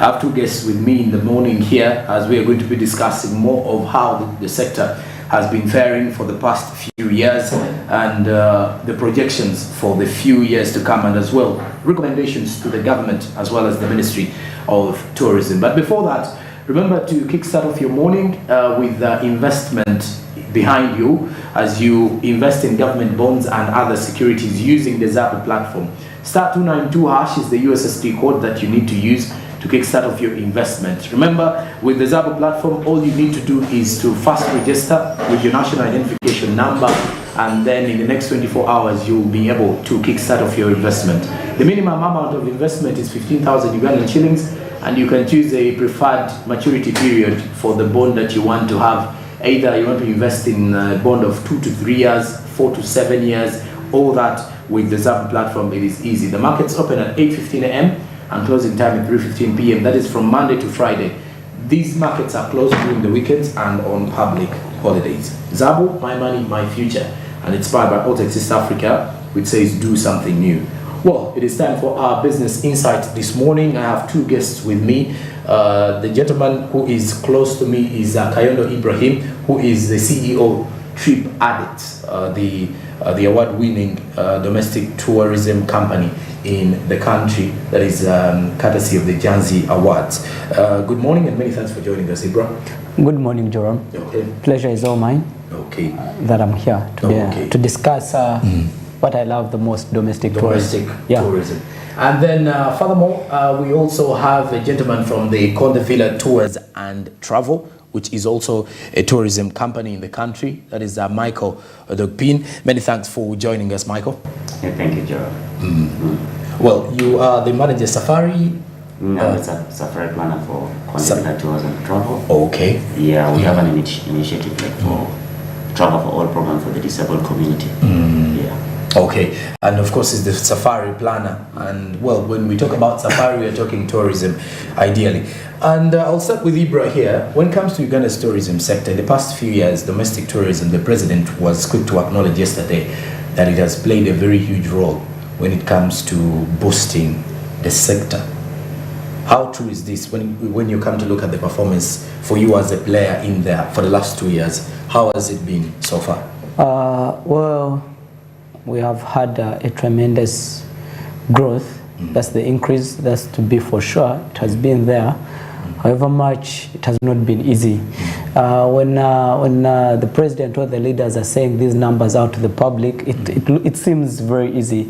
I have two guests with me in the morning here as we are going to be discussing more of how the sector has been faring for the past few years and the projections for the few years to come, and as well recommendations to the government as well as the Ministry of Tourism. But before that, remember to kickstart off your morning with investment behind you as you invest in government bonds and other securities using the Zapo platform. Star 292 hash is the USSD code that you need to use to kickstart off your investment. Remember, with the Zapo platform, all you need to do is to first register with your national identification number, and then in the next 24 hours, you'll be able to kickstart off your investment. The minimum amount of investment is 15,000 Ugandan shillings, and you can choose a preferred maturity period for the bond that you want to have. Either you want to invest in a bond of 2 to 3 years, 4 to 7 years, all that with the Zapo platform, it is easy. The markets open at 8:15 a.m. and closing time at 3:15 p.m. That is from Monday to Friday. These markets are closed during the weekends and on public holidays. Zapo, my money, my future. And it's powered by Autotex East Africa, which says do something new. Well, it is time for our business insight this morning. I have two guests with me. The gentleman who is close to me is Kayondo Ibrahim, who is the CEO Trip Addict, the award-winning domestic tourism company in the country that is courtesy of the Janzi Awards. Good morning and many thanks for joining us, Ibra. Good morning, Jerome. Okay. Pleasure is all mine. Okay. That I'm here to discuss what I love the most, domestic tourism. And then furthermore, we also have a gentleman from the Conde Villa Tours and Travel, which is also a tourism company in the country. That is Michael Dogpin. Many thanks for joining us, Michael. Yeah, thank you, Joe. Well, you are the manager Safari. No, it's a Safari planner for Conde Villa Tours and Travel. Okay. Yeah, we have an initiative like for travel for all program for the disabled community. Yeah. Okay, and of course it's the Safari planner, and well, when we talk about Safari, we are talking tourism, ideally. And I'll start with Ibra here. When it comes to Uganda's tourism sector, in the past few years, domestic tourism, the president was quick to acknowledge yesterday that it has played a very huge role when it comes to boosting the sector. How true is this when you come to look at the performance for you as a player in there for the last 2 years? How has it been so far? Well, we have had a tremendous growth. That's the increase, that's to be for sure. It has been there. However much, it has not been easy. When the president or the leaders are saying these numbers out to the public, it seems very easy.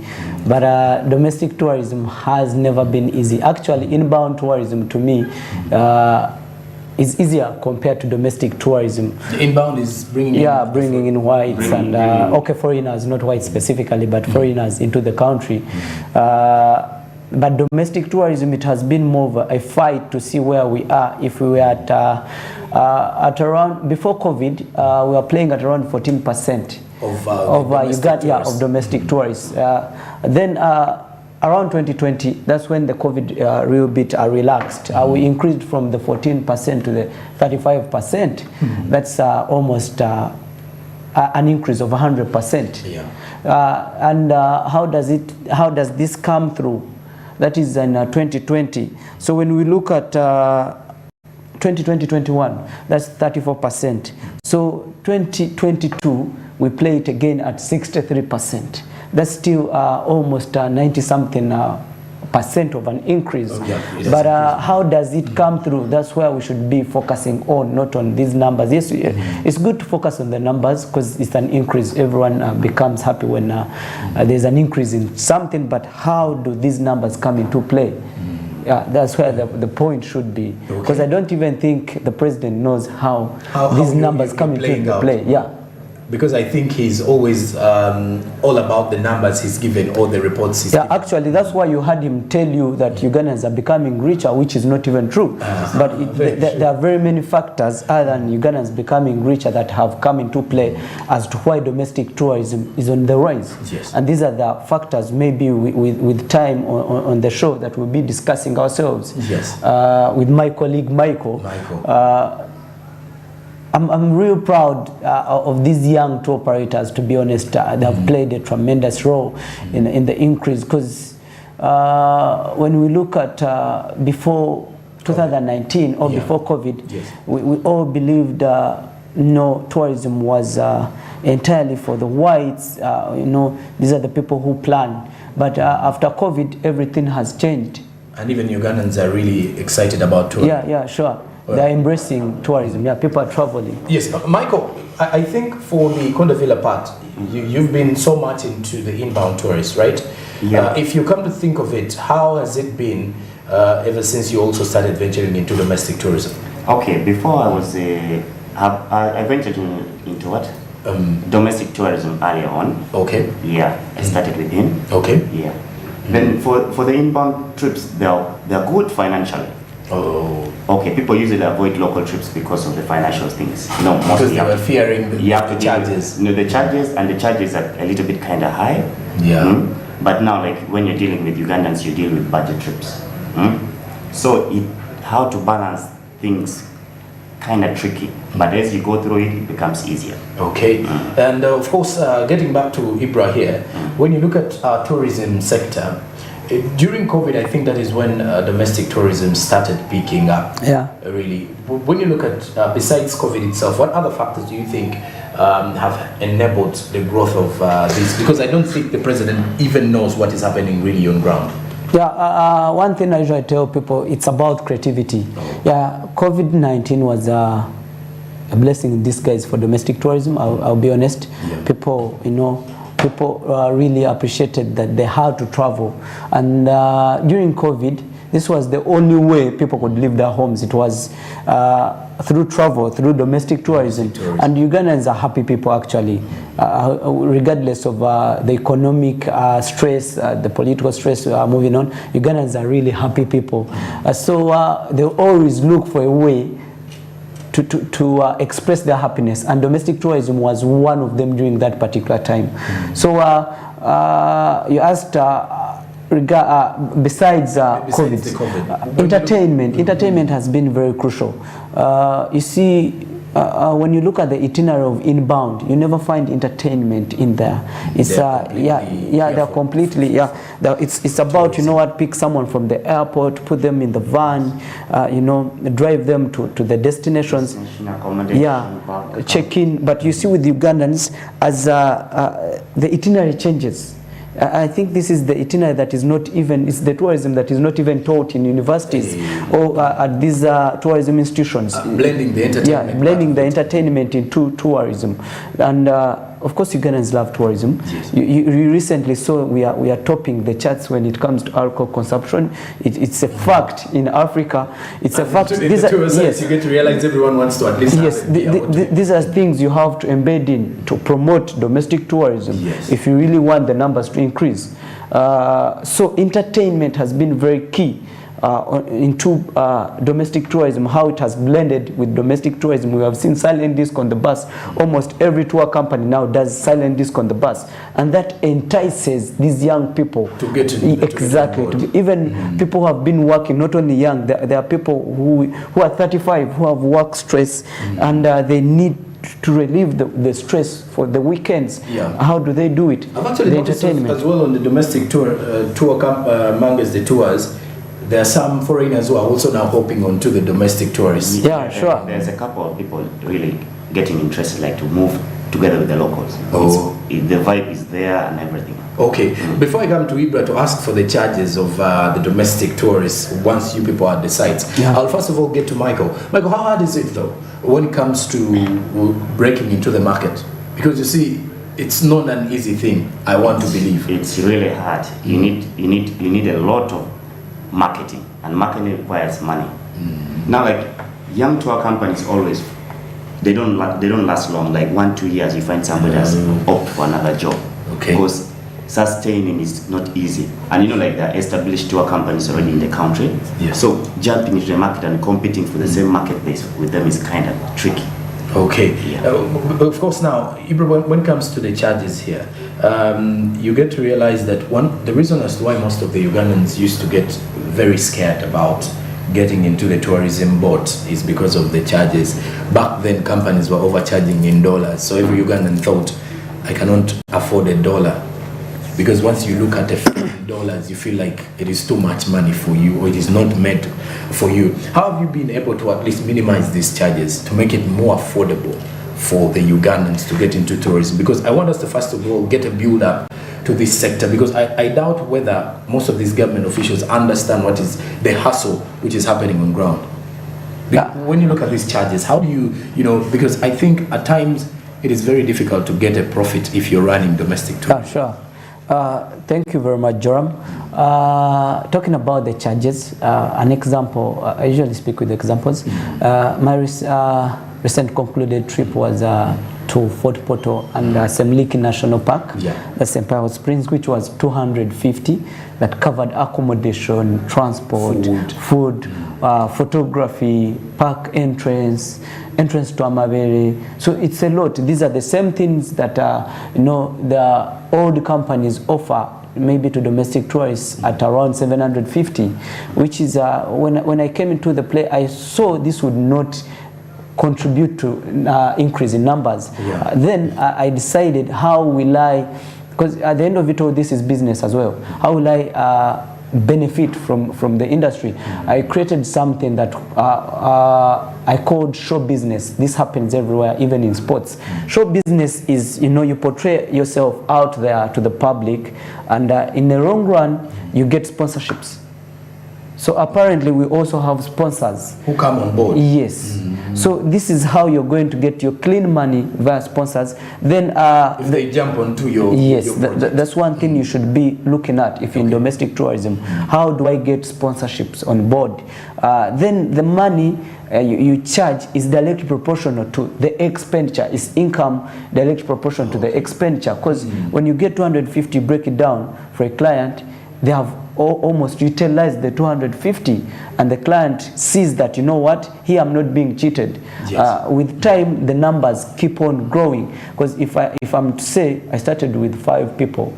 But domestic tourism has never been easy. Actually, inbound tourism to me is easier compared to domestic tourism. The inbound is bringing in whites and okay, foreigners, not whites specifically, but foreigners into the country. But domestic tourism, it has been more of a fight to see where we are. If we were at around, before COVID, we were playing at around 14% of domestic tourists. Then around 2020, that's when the COVID real bit relaxed. We increased from the 14% to the 35%. That's almost an increase of 100%. Yeah. And how does this come through? That is in 2020. So when we look at 2020-21, that's 34%. So 2022, we play it again at 63%. That's still almost 90-something percent of an increase. But how does it come through? That's where we should be focusing on, not on these numbers. Yes, it's good to focus on the numbers because it's an increase. Everyone becomes happy when there's an increase in something, but how do these numbers come into play? Yeah, that's where the point should be. Because I don't even think the president knows how these numbers come into play. Yeah. Because I think he's always all about the numbers he's given, all the reports he's given. Actually, that's why you had him tell you that Ugandans are becoming richer, which is not even true. But there are very many factors other than Ugandans becoming richer that have come into play as to why domestic tourism is on the rise. Yes. And these are the factors maybe with time on the show that we'll be discussing ourselves. Yes. With my colleague Michael. I'm real proud of these young tour operators, to be honest. They have played a tremendous role in the increase, because when we look at before 2019 or Yeah. before COVID, Yes. we all believed no, tourism was entirely for the whites. These are the people who plan. But after COVID, everything has changed. And even Ugandans are really excited about tourism. Yeah, sure. Well, They're embracing tourism. Yeah, people are traveling. Yes, Michael, I think for the Kondavila part, you've been so much into the inbound tourists, right? Yeah. If you come to think of it, how has it been ever since you also started venturing into domestic tourism? Okay, before I was I ventured into what? Domestic tourism earlier on. Okay. Yeah, I started with him. Okay. Yeah. Then for the inbound trips, they're good financially. Oh. Okay, people usually avoid local trips because of the financial things. Because Mostly they were fearing the charges. The charges are a little bit kind of high. Yeah. But now, like when you're dealing with Ugandans, you deal with budget trips. So how to balance things kind of tricky. But as you go through it, it becomes easier. Okay. And of course, getting back to Ibra here, when you look at our tourism sector, during COVID, I think that is when domestic tourism started picking up. Yeah. Really. When you look at, besides COVID itself, what other factors do you think have enabled the growth of this? Because I don't think the president even knows what is happening really on ground. Yeah, one thing I usually tell people, it's about creativity. Yeah, COVID-19 was a blessing in disguise for domestic tourism. I'll be honest. Yeah. People really appreciated that they had to travel. And during COVID, this was the only way people could leave their homes. It was through travel, through domestic tourism. And Ugandans are happy people actually, regardless of the economic stress, the political stress moving on. Ugandans are really happy people. So they always look for a way to express their happiness, and domestic tourism was one of them during that particular time. So you asked, besides COVID, entertainment has been very crucial. You see, when you look at the itinerary of inbound, you never find entertainment in there. It's they're completely it's about, you know what, pick someone from the airport, put them in the van, drive them to the destinations, check in. But you see with Ugandans, as the itinerary changes, I think this is the itinerary that is not even, it's the tourism that is not even taught in universities or at these tourism institutions. Blending the entertainment. Yeah, blending the entertainment into tourism. And of course, Ugandans love tourism. Yes. You recently saw we are topping the charts when it comes to alcohol consumption. It's a fact in Africa. It's a fact. Yes. You get to realize everyone wants to at least these are things you have to embed in to promote domestic tourism. Yes. If you really want the numbers to increase. So entertainment has been very key into domestic tourism, how it has blended with domestic tourism. We have seen silent disc on the bus. Almost every tour company now does silent disc on the bus, and that entices these young people to get to even people who have been working. Not only young, there are people who are 35 who have work stress, and they need to relieve the stress for the weekends. How do they do it? I've actually noticed as well on the domestic tour amongst the tours, there are some foreigners who are also now hopping onto the domestic tourists. Yeah, sure. There's a couple of people really getting interested, like to move together with the locals. The vibe is there and everything. Okay. Before I come to Ibra to ask for the charges of the domestic tourists once you people are at the sites, I'll first of all get to Michael. Michael, how hard is it though when it comes to breaking into the market? Because you see, it's not an easy thing, I want to believe. It's really hard. You need a lot of marketing, and marketing requires money. Now, like young tour companies, always they don't last long. Like 1-2 years, you find somebody has opt for another job. Okay. Because sustaining is not easy, and like the established tour companies already in the country. Yes. So jumping into the market and competing for the same marketplace with them is kind of tricky. Okay. Yeah. Of course, now, Ibra, when it comes to the charges here, you get to realize that the reason as to why most of the Ugandans used to get very scared about getting into the tourism boat is because of the charges. Back then, companies were overcharging in dollars, so every Ugandan thought, I cannot afford $1 Because once you look at $50, you feel like it is too much money for you, or it is not meant for you. How have you been able to at least minimize these charges to make it more affordable for the Ugandans to get into tourism? Because I want us to first of all get a build up to this sector, because I doubt whether most of these government officials understand what is the hustle which is happening on ground. When you look at these charges, how do you know, because I think at times it is very difficult to get a profit if you're running domestic tourism. Sure. Thank you very much, Joram. Talking about the charges, an example, I usually speak with examples. My recent concluded trip was to Fort Portal and Semliki National Park, that's Empire Springs, which was 250, that covered accommodation, transport, food, photography, park entrance to Amabere. So it's a lot. These are the same things that you know, the old companies offer maybe to domestic tourists at around 750, which is when I came into the play, I saw this would not contribute to increase in numbers. Then I decided, how will I, because at the end of it all, this is business as well, how will I benefit from the industry? I created something that I called show business. This happens everywhere, even in sports. Show business is, you know, you portray yourself out there to the public, and in the long run you get sponsorships. So apparently we also have sponsors who come on board. Yes. So this is how you're going to get your clean money via sponsors. Then if they jump onto your that's one thing you should be looking at if you're in domestic tourism. How do I get sponsorships on board? Then the money you charge is directly proportional to the expenditure. Is income directly proportional to the expenditure? Because when you get 250, break it down for a client, they have almost utilized the 250, and the client sees that, you know what, here I'm not being cheated. With time, the numbers keep on growing, because if I'm to say I started with 5 people,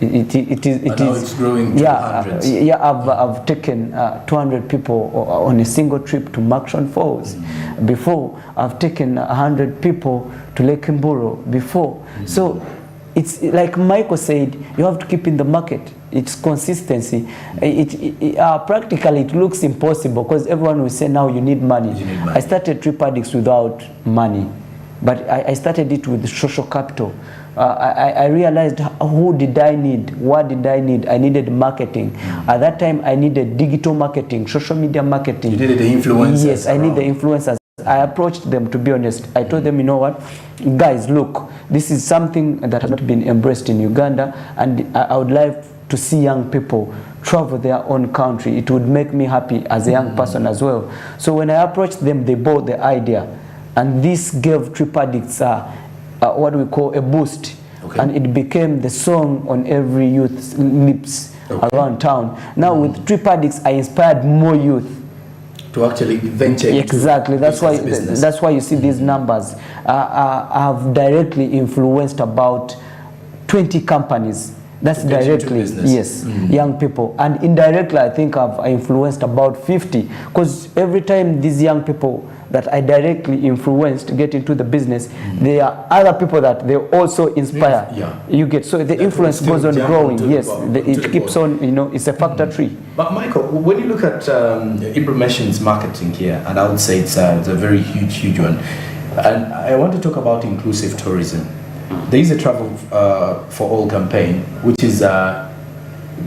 it is growing to hundreds. I've taken 200 people on a single trip to Makshon Falls. Before, I've taken 100 people to Lake Mburo before. So it's like Michael said, you have to keep in the market. It's consistency. Practically it looks impossible, because everyone will say now you need money. I started Trip Addicts without money, but I started it with social capital. I realized, who did I need? What did I need? I needed marketing. At that time I needed digital marketing, social media marketing. You needed the influencers. Yes, I need the influencers. I approached them, to be honest. I told them, you know what, guys, look, this is something that has not been embraced in Uganda, and I would like to see young people travel their own country. It would make me happy as a young person as well. So when I approached them, they bought the idea, and this gave Trip Addicts what we call a boost, and it became the song on every youth's lips around town. Now with Trip Addicts, I inspired more youth to actually venture into exactly. That's why you see these numbers. I have directly influenced about 20 companies. That's directly, yes, young people. And indirectly, I think I've influenced about 50. Because every time these young people that I directly influenced get into the business, there are other people that they also inspire. You get, so the influence goes on growing. Yes, it keeps on, you know, it's a factor tree. But Michael, when you look at Ibram mentions marketing here, and I would say it's a very huge one. And I want to talk about inclusive tourism. There is a Travel for All campaign, which is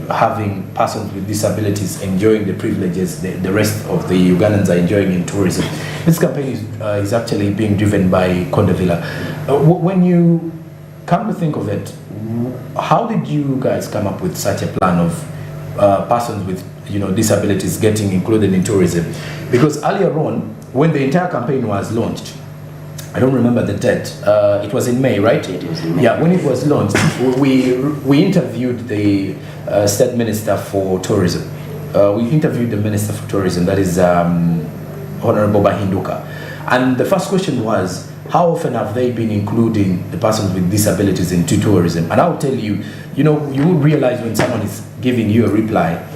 having persons with disabilities enjoying the privileges the rest of the Ugandans are enjoying in tourism. This campaign is actually being driven by Kondavila. When you come to think of it, how did you guys come up with such a plan of persons with, you know, disabilities getting included in tourism? Because earlier on, when the entire campaign was launched, I don't remember the date. It was in May, right? It was in May. Yeah, when it was launched, we interviewed the State Minister for Tourism. We interviewed the Minister for Tourism, that is Honorable Bahinduka. And the first question was, how often have they been including the persons with disabilities into tourism? And I'll tell you, you know, you will realize when someone is giving you a reply,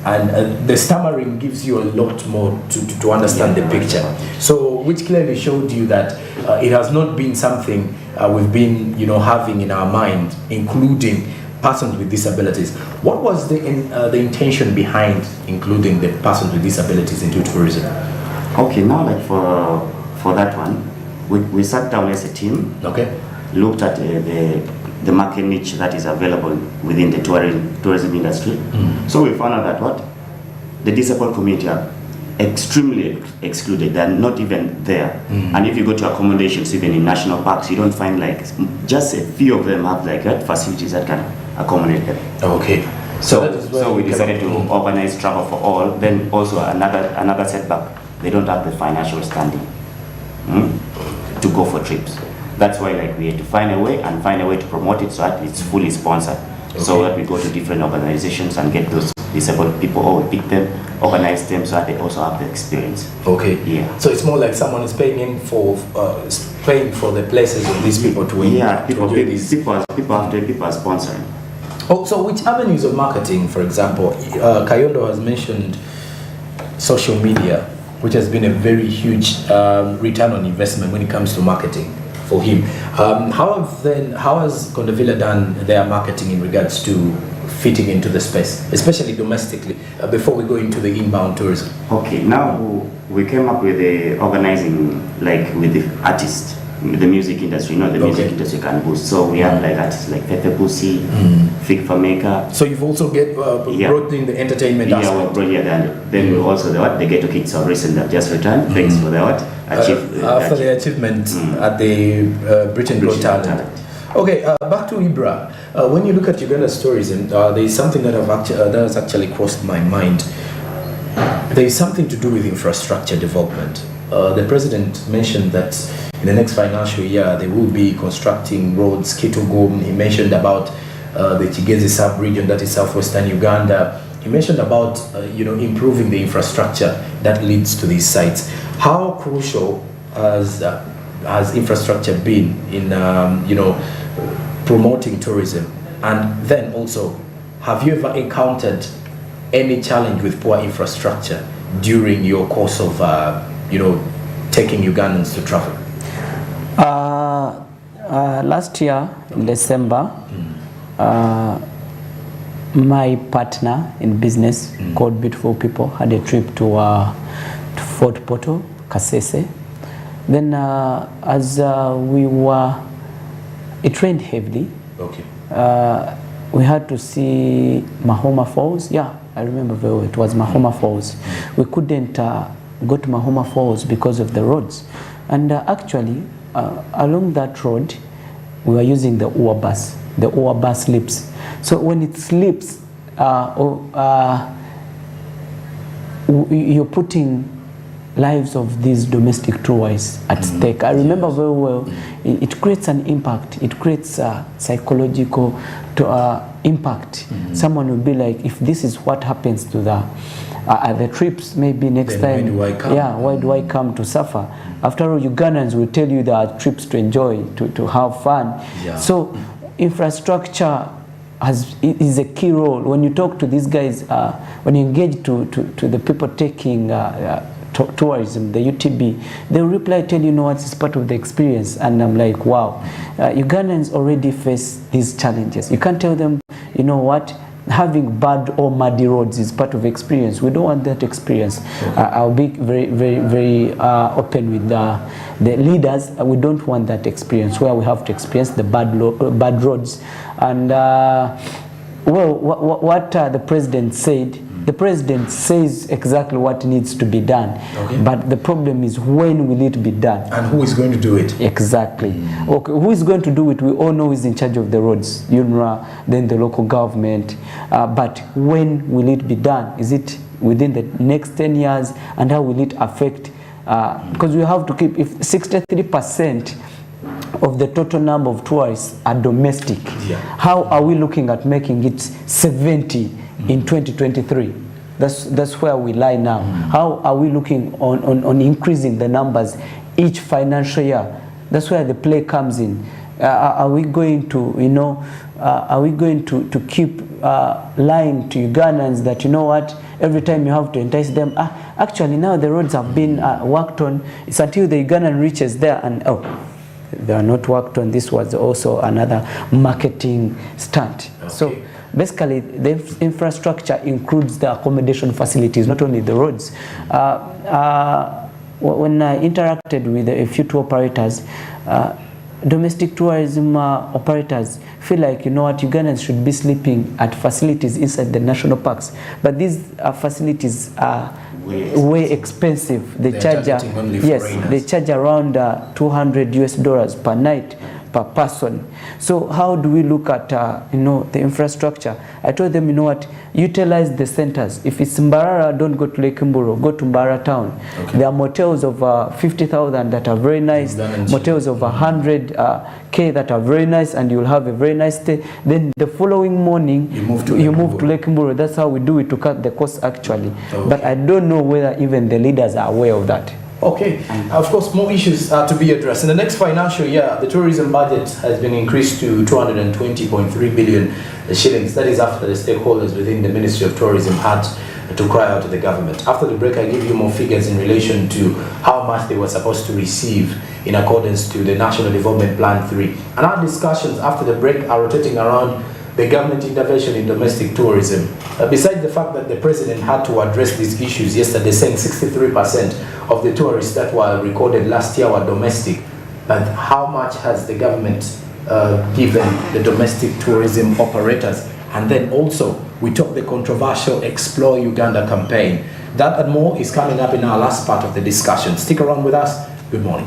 and the stammering gives you a lot more to understand the picture. So, which clearly showed you that it has not been something we've been, you know, having in our mind, including persons with disabilities. What was the intention behind including the persons with disabilities into tourism? Okay, now like for that one, we sat down as a team. Okay. Looked at the market niche that is available within the tourism industry. So we found out that what the disabled community are extremely excluded. They're not even there. And if you go to accommodations, even in national parks, you don't find like just a few of them have like facilities that can accommodate them. Okay. So we decided to organize travel for all. Then also another setback, they don't have the financial standing to go for trips. That's why like we had to find a way to promote it so that it's fully sponsored. Okay. So that we go to different organizations and get those disabled people, or we pick them, organize them so that they also have the experience. Okay. Yeah. So it's more like someone is paying for the places of these people to people are sponsoring. Oh, so which avenues of marketing, for example, Kayondo has mentioned social media, which has been a very huge return on investment when it comes to marketing for him. How has Gondovilla done their marketing in regards to fitting into the space, especially domestically, before we go into the inbound tourism? Okay, now we came up with the organizing, like with the artists, the music industry, the music industry can boost. So we have like artists like Pepe Pussy, Fig Fameka. So you've also brought in the entertainment aspect. Then we also the Ghetto Kids are recently have just returned. Thanks for the for the achievement at the Britain Got Talent. Okay, back to Ibra. When you look at Uganda's tourism, there is something that has actually crossed my mind. There is something to do with infrastructure development. The president mentioned that in the next financial year they will be constructing roads, Kitugum. He mentioned about the Kigezi sub-region, that is southwestern Uganda. He mentioned about improving the infrastructure that leads to these sites. How crucial has infrastructure been in promoting tourism? And then also, have you ever encountered any challenge with poor infrastructure during your course of taking Ugandans to travel? Last year in December, my partner in business called Beautiful People had a trip to Fort Portal, Kasese. Then as it rained heavily. Okay. We had to see Mahoma Falls. Yeah, I remember very well. It was Mahoma Falls. We couldn't go to Mahoma Falls because of the roads. And actually, along that road, we were using the Ua bus. The Ua bus slips. So when it slips, you're putting lives of these domestic tourists at stake. I remember very well, it creates an impact. It creates a psychological impact. Someone will be like, if this is what happens to the trips, maybe next time, why do I come to suffer? After all, Ugandans will tell you there are trips to enjoy, to have fun. Yeah. So infrastructure is a key role. When you talk to these guys, when you engage to the people taking tourism, the UTB, they will reply, tell you, what, it's part of the experience. And I'm like, wow, Ugandans already face these challenges. You can't tell them, what, having bad or muddy roads is part of experience. We don't want that experience. I'll be very, very, very open with the leaders. We don't want that experience where we have to experience the bad roads. And what the president said, the president says exactly what needs to be done. Okay. But the problem is, when will it be done? And who is going to do it? Exactly. Okay, who is going to do it? We all know who is in charge of the roads, UNRA, then the local government. But when will it be done? Is it within the next 10 years? And how will it affect? Because we have to keep, if 63% of the total number of tourists are domestic, how are we looking at making it 70 in 2023? That's where we lie now. How are we looking on increasing the numbers each financial year? That's where the play comes in. Are we going to, keep lying to Ugandans that, what, every time you have to entice them, actually now the roads have been worked on. It's until the Ugandan reaches there and, They are not worked on. This was also another marketing stunt. Okay. So basically, the infrastructure includes the accommodation facilities, not only the roads. When I interacted with a few tour operators, domestic tourism operators feel like, you know what, Ugandans should be sleeping at facilities inside the national parks. But these facilities are way expensive. They charge, they charge around $200 per night per person. So how do we look at you know, the infrastructure? I told them, you know what, utilize the centers. If it's Mbarara, don't go to Lake Mburo, go to Mbarara town. Okay. There are motels of 50,000 that are very nice, motels of 100K that are very nice, and you'll have a very nice stay. Then the following morning, you move to Lake Mburo. That's how we do it to cut the cost actually. Okay. But I don't know whether even the leaders are aware of that. Okay, of course, more issues are to be addressed. In the next financial year, the tourism budget has been increased to 220.3 billion shillings. That is after the stakeholders within the Ministry of Tourism had to cry out to the government. After the break, I give you more figures in relation to how much they were supposed to receive in accordance to the National Development Plan 3. And our discussions after the break are rotating around the government intervention in domestic tourism. Besides the fact that the president had to address these issues yesterday, saying 63% of the tourists that were recorded last year were domestic, but how much has the government given the domestic tourism operators? And then also, we took the controversial Explore Uganda campaign. That and more is coming up in our last part of the discussion. Stick around with us. Good morning.